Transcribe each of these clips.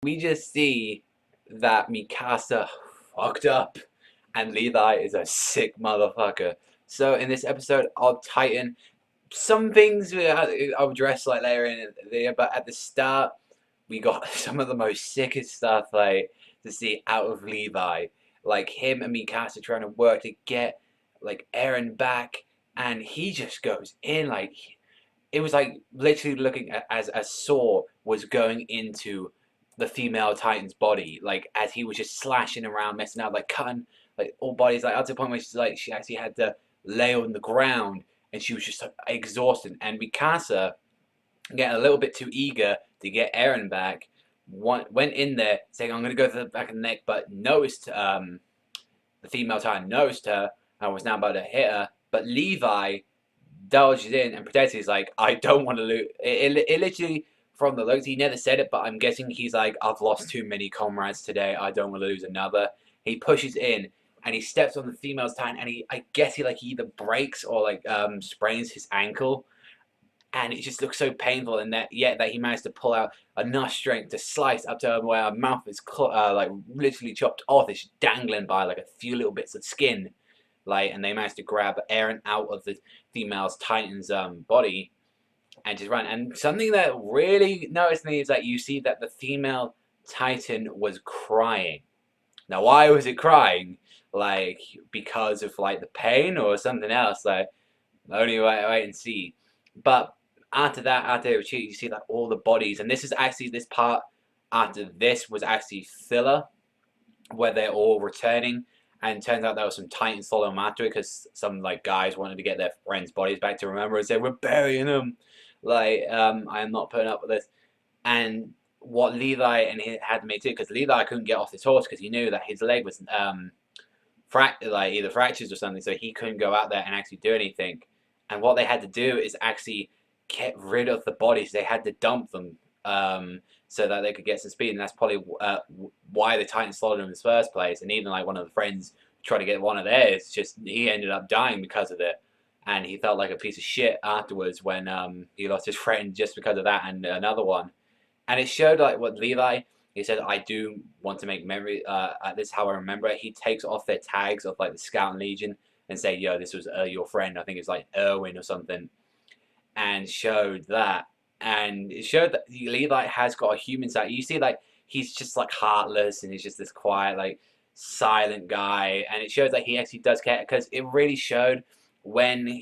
We just see that Mikasa fucked up and Levi is a sick motherfucker. So in this episode of Titan, some things I'll address like later in there, but at the start we got some of the most sickest stuff like to see out of Levi, like him and Mikasa trying to work to get like Eren back, and he just goes in like it was like literally looking at, as Saw was going into the female Titan's body, like as he was just slashing around, messing out, like cutting like all bodies, like up to the point where she's like she actually had to lay on the ground and she was just like, exhausted. And Mikasa, getting a little bit too eager to get Eren back, went in there saying, "I'm gonna go to the back of the neck," but noticed the female Titan noticed her and was now about to hit her, but Levi dodges in and protects. He's like, I don't want to lose. It literally, from the looks, he never said it, but I'm guessing he's like, I've lost too many comrades today. I don't want to lose another. He pushes in and he steps on the female's Titan, and I guess he either breaks or like sprains his ankle, and it just looks so painful. And that yet that he managed to pull out enough strength to slice up to her where her mouth is like literally chopped off. It's dangling by like a few little bits of skin, like, and they managed to grab Eren out of the female's Titan's body and just run. And something that really noticed me is that you see that the female Titan was crying. Now, why was it crying? Like because of like the pain or something else? Like only wait and see. But after that, after they retreat, you see like all the bodies, and this is actually this part after this was actually filler, where they're all returning. And it turns out there was some Titans following after it because some like guys wanted to get their friends' bodies back to remember and said, "We're burying them." Like, I am not putting up with this. And what Levi and he had to make too, because Levi couldn't get off his horse because he knew that his leg was like either fractures or something, so he couldn't go out there and actually do anything. And what they had to do is actually get rid of the bodies. They had to dump them so that they could get some speed, and that's probably why the Titans slaughtered him in the first place. And even like one of the friends tried to get one of theirs, just he ended up dying because of it, and he felt like a piece of shit afterwards when he lost his friend just because of that, and another one. And it showed like what Levi. He said, "I do want to make memory. This is how I remember it." He takes off their tags of like the Scout and Legion and say, "Yo, this was your friend. I think it's like Erwin or something," and showed that. And it showed that Levi has got a human side. You see, like he's just like heartless and he's just this quiet, like silent guy. And it shows that he actually does care because it really showed when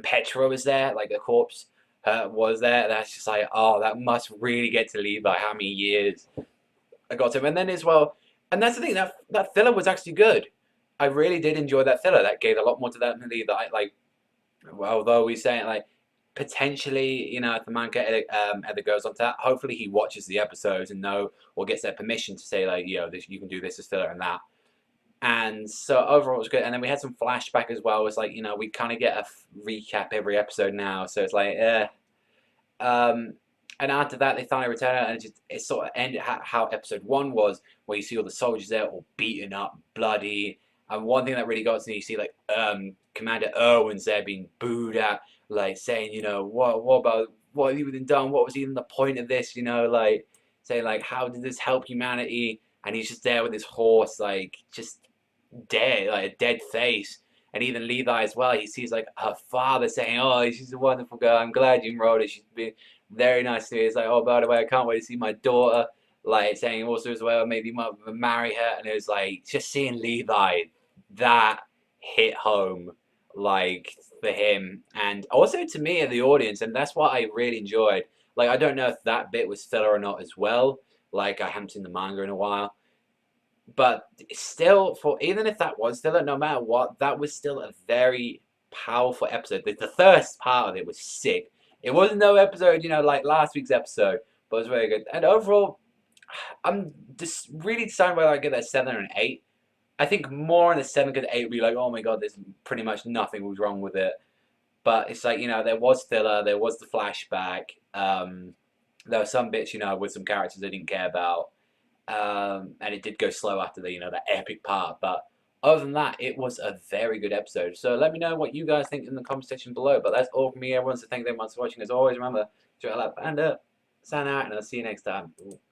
Petra was there, like the corpse was there. That's just like, oh, that must really get to Levi. How many years I got to him, and then as well, and that's the thing that filler was actually good. I really did enjoy that filler. That gave a lot more to that Levi. Like, well, although we say it like potentially, if the manga ever goes on to that, hopefully he watches the episodes and know or gets their permission to say like, this you can do this as filler and that. And so overall it was good. And then we had some flashback as well. It's like we kind of get a recap every episode now, so it's like um, and after that, they finally return and it sort of ended how episode one was, where you see all the soldiers there all beaten up, bloody. And one thing that really got to me, you see like Commander Irwin's there being booed at, like saying, what about what have you been done? What was even the point of this? Like saying like, how did this help humanity? And he's just there with his horse, like just dead, like a dead face. And even Levi as well, he sees like her father saying, "Oh, she's a wonderful girl. I'm glad you enrolled her. She's been very nice to me." It's like, "Oh, by the way, I can't wait to see my daughter." Like saying also as well, maybe marry her. And it was like just seeing Levi, that hit home, like for him, and also to me and the audience, and that's what I really enjoyed. Like I don't know if that bit was filler or not as well. Like I haven't seen the manga in a while, but still, for even if that was still, no matter what, that was still a very powerful episode. The first part of it was sick. It wasn't no episode, like last week's episode, but it was very good. And overall, I'm just really deciding whether I give that 7 or 8. I think more in the 7 because 8 would be like, oh my god, there's pretty much nothing was wrong with it. But it's like, there was filler, there was the flashback, there were some bits, with some characters I didn't care about. And it did go slow after that epic part, but other than that, it was a very good episode. So let me know what you guys think in the comment section below. But that's all from me, everyone. So thank you very much for watching. As always, remember, Panda, sign out, and I'll see you next time.